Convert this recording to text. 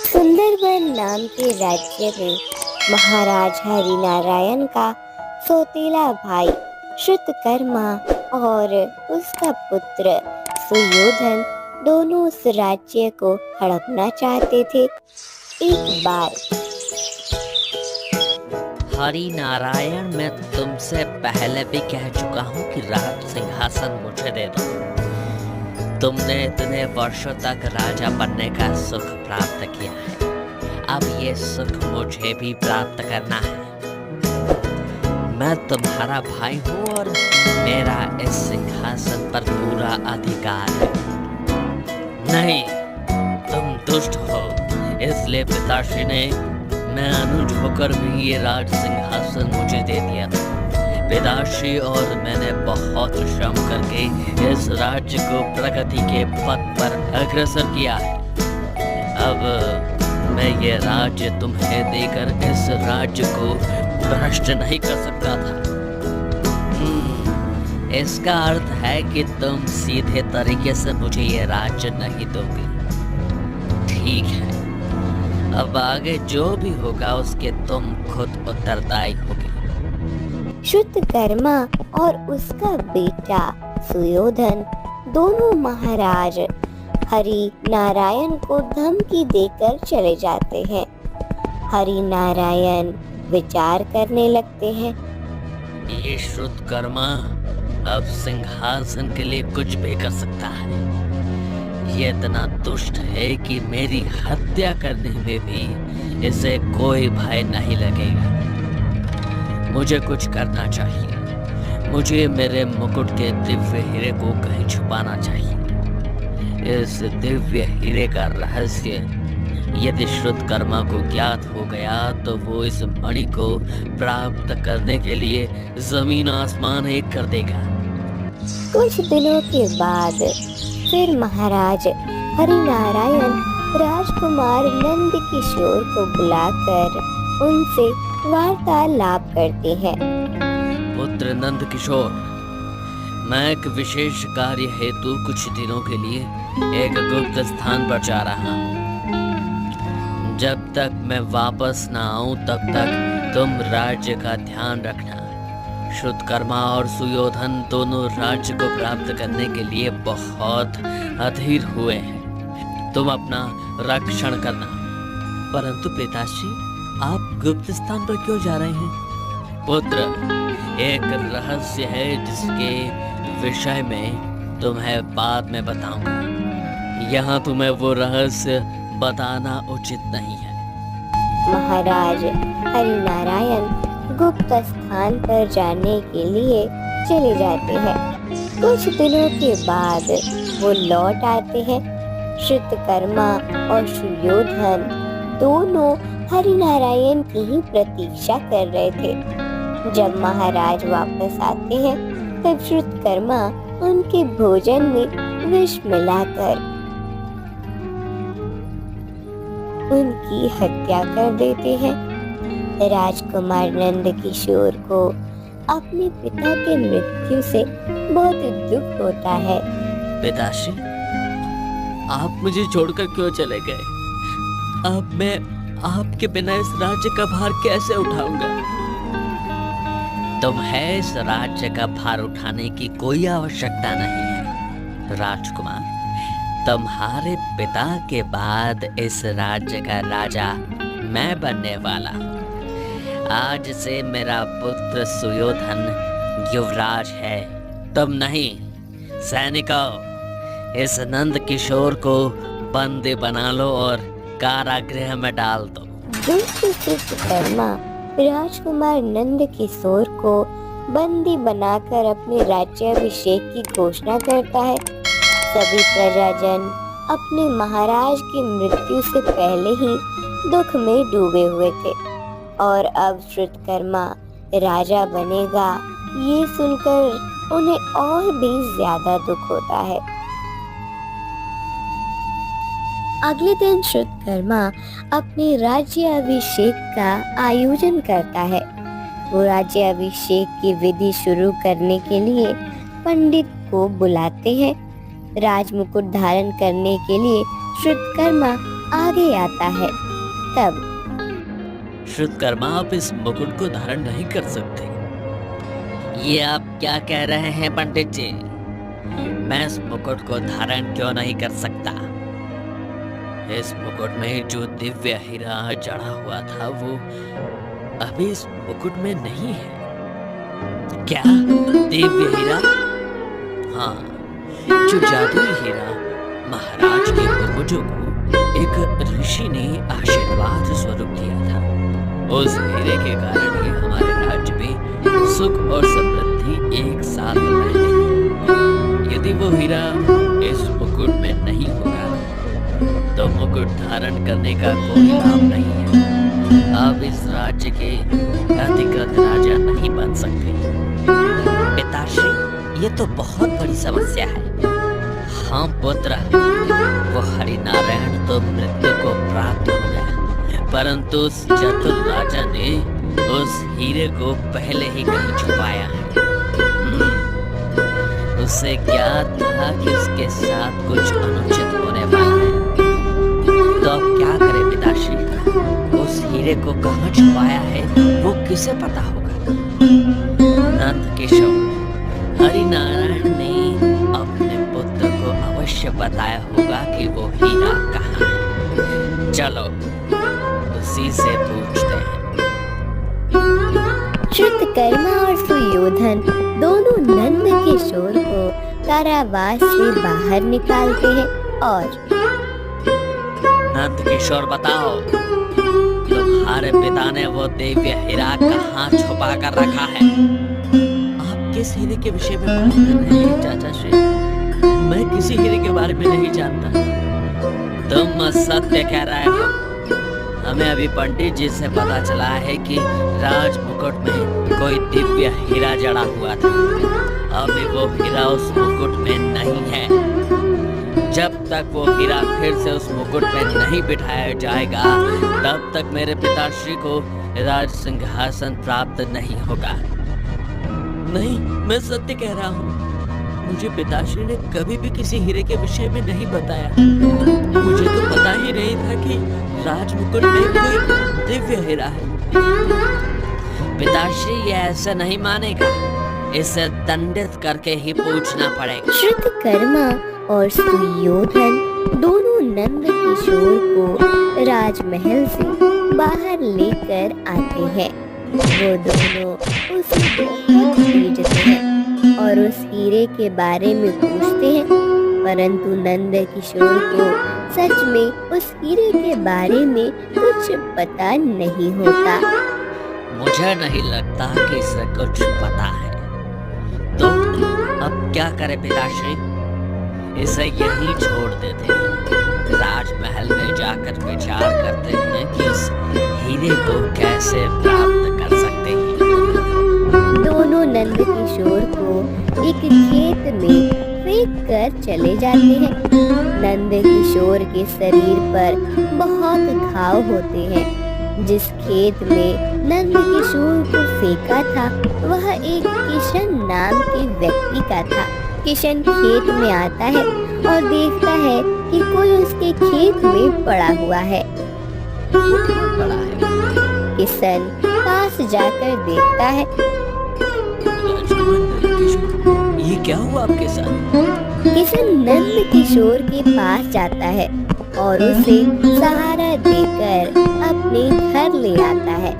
सुंदरबन नाम के राज्य में महाराज हरिनारायण का सौतेला भाई श्रुतकर्मा और उसका पुत्र सुयोधन दोनों उस राज्य को हड़पना चाहते थे। एक बार हरि नारायण, मैं तुमसे पहले भी कह चुका हूँ कि राज सिंहासन मुझे दे दो। तुमने इतने वर्षों तक राजा बनने का सुख प्राप्त किया है, अब ये सुख मुझे भी प्राप्त करना है। मैं तुम्हारा भाई हूँ और मेरा इस सिंहासन पर पूरा अधिकार है। नहीं, तुम दुष्ट हो, इसलिए पिताश्री ने मैं अनुज होकर भी ये राज सिंहासन मुझे दे दिया था। पिताश्री और मैंने बहुत श्रम करके इस राज्य को प्रगति के पथ पर अग्रसर किया है। अब मैं ये राज्य तुम्हें देकर इस राज्य को भ्रष्ट नहीं कर सकता था। इसका अर्थ है कि तुम सीधे तरीके से मुझे ये राज्य नहीं दोगे। ठीक है, अब आगे जो भी होगा उसके तुम खुद उत्तरदायी होगे। श्रुतकर्मा और उसका बेटा सुयोधन दोनों महाराज हरि नारायण को धमकी देकर चले जाते हैं। हरि नारायण विचार करने लगते हैं। ये श्रुतकर्मा अब सिंहासन के लिए कुछ भी कर सकता है। ये इतना दुष्ट है कि मेरी हत्या करने में भी इसे कोई भय नहीं लगेगा। मुझे कुछ करना चाहिए। मुझे मेरे मुकुट के दिव्य हीरे को कहीं छुपाना चाहिए। इस दिव्य हीरे का रहस्य यदि श्रुतकर्मा को ज्ञात हो गया तो वो इस मणि को प्राप्त करने के लिए जमीन आसमान एक कर देगा। कुछ दिनों के बाद फिर महाराज हरिनारायण राजकुमार नंद किशोर को बुलाकर उनसे वार्तालाप करते हैं। पुत्र नंद किशोर, मैं एक विशेष कार्य हेतु कुछ दिनों के लिए एक गुप्त स्थान पर जा रहा हूँ। जब तक मैं वापस ना आऊं तब तक तुम राज्य का ध्यान रखना। श्रुतकर्मा और सुयोधन दोनों राज्य को प्राप्त करने के लिए बहुत अधीर हुए हैं। तुम अपना रक्षण करना। परंतु पिताश्री, आप गुप्त स्थान पर क्यों जा रहे हैं? पुत्र, एक रहस्य है जिसके विषय में तुम्हें बाद में बताऊंगा। यहाँ तुम्हें वो रहस्य बताना उचित नहीं है। महाराज हरिनारायण गुप्त स्थान पर जाने के लिए चले जाते हैं। कुछ दिनों के बाद वो लौट आते हैं। श्रुतकर्मा और सुयोधन दोनों हरिनारायण की ही प्रतीक्षा कर रहे थे। जब महाराज वापस आते हैं तब श्रुतकर्मा उनके भोजन में विष मिलाकर उनकी हत्या कर देते हैं। राजकुमार नंद किशोर को अपने पिता के मृत्यु से बहुत दुख होता है। पिताश्री, आप मुझे छोड़कर क्यों चले गए? अब मैं आपके बिना इस राज्य का भार कैसे उठाऊंगा? तुम्हें इस राज्य का भार उठाने की कोई आवश्यकता नहीं है। राजकुमार, तुम्हारे पिता के बाद इस राज्य का राजा मैं बनने वाला हूँ। आज से मेरा पुत्र सुयोधन युवराज है, तुम नहीं। सैनिकों, इस नंद किशोर को बंदी बना लो और कारागृह में डाल दो। श्रुतकर्मा राजकुमार नंद किशोर को बंदी बनाकर अपने राज्याभिषेक की घोषणा करता है। सभी प्रजाजन अपने महाराज की मृत्यु से पहले ही दुख में डूबे हुए थे और अब श्रुतकर्मा राजा बनेगा, ये सुनकर उन्हें और भी ज्यादा दुख होता है। अगले दिन श्रुतकर्मा अपने राज्याभिषेक का आयोजन करता है। वो राज्याभिषेक की विधि शुरू करने के लिए पंडित को बुलाते हैं। राजमुकुट धारण करने के लिए श्रुतकर्मा आगे आता है। तब श्रुतकर्मा, आप इस मुकुट को धारण नहीं कर सकते। ये आप क्या कह रहे हैं पंडित जी? मैं इस मुकुट को धारण क्यों नहीं कर सकता? इस मुकुट में जो दिव्य हीरा जड़ा हुआ था वो अभी इस मुकुट में नहीं है। क्या दिव्य हीरा? हाँ, जो जादुई हीरा महाराज के पूर्वजों को एक ऋषि ने आशीर्वाद स्वरूप दिया था। उस हीरे के कारण ही हमारे राज्य में सुख और समृद्धि एक साथ रहती है। यदि वो हीरा इस मुकुट में नहीं होगा तो मुकुट धारण करने का कोई लाभ नहीं है। आप इस राज्य के अधिकृत राजा नहीं बन सकते। पिताश्री, ये तो बहुत बड़ी समस्या है। हाँ पुत्र, वो हरिनारायण तो मृत्यु को प्राप्त हो गया, परंतु उस चतुर राजा ने उस हीरे को पहले ही कहीं छुपाया है। उसे ज्ञात था कि उसके साथ कुछ अनुचित होने वाला है। तो अब क्या करे पिताश्री? उस हीरे को कहाँ छुपाया है वो किसे पता होगा? नंद किशोर, हरिनारायण ने अपने पुत्र को अवश्य बताया होगा कि वो हीरा कहाँ है। चलो उसी से पूछते हैं। श्रुतकर्मा और सुयोधन दोनों नंद किशोर को कारावास से बाहर निकालते हैं और नंद किशोर, बताओ तुम्हारे पिता ने वो दिव्य हीरा कहाँ छुपा कर रखा है? आप किस हीरे के विषय में बात कर रहे हैं चाचा श्री? मैं किसी हीरे के बारे में नहीं जानता। तुम सत्य कह रहे हो। हमें अभी पंडित जी से पता चला है कि राज मुकुट में कोई दिव्य हीरा जड़ा हुआ था। अभी वो हीरा उस मुकुट में नहीं है। जब तक वो हीरा फिर से उस मुकुट में नहीं बिठाया जाएगा तब तक मेरे पिताश्री को राज सिंहासन प्राप्त नहीं होगा। नहीं, मैं सत्य कह रहा हूँ। मुझे पिताश्री ने कभी भी किसी हीरे के विषय में नहीं बताया। मुझे तो पता ही नहीं था कि राज मुकुट में कोई दिव्य हीरा है। पिताश्री ये ऐसा नहीं मानेगा। इसे दंडित करके ही पूछना पड़ेगा। श्रुतकर्मा और सुयोधन दोनों नंद किशोर को राजमहल से बाहर लेकर आते हैं। वो दोनों उसे बहुत खींचते हैं और उस हीरे के बारे में पूछते हैं, परंतु नंद किशोर को सच में उस हीरे के बारे में कुछ पता नहीं होता। मुझे नहीं लगता कि इसे कुछ पता है। तो अब क्या करे पिताश्री? इसे यही छोड़ देते हैं। राजमहल में जाकर विचार करते हैं कि उस हीरे को कैसे प्राप्त कर सकते हैं। दोनों नंद किशोर को एक खेत में फेंक कर चले जाते हैं। नंद किशोर के शरीर पर बहुत घाव होते हैं। जिस खेत में नंद किशोर को फेंका था वह एक किशन नाम के व्यक्ति का था। किशन खेत में आता है और देखता है कि कोई उसके खेत में पड़ा हुआ है। किशन पास जाकर देखता है। ये क्या हुआ आपके साथ? किशन नंद किशोर के पास जाता है और उसे सहारा देकर अपने घर ले आता है।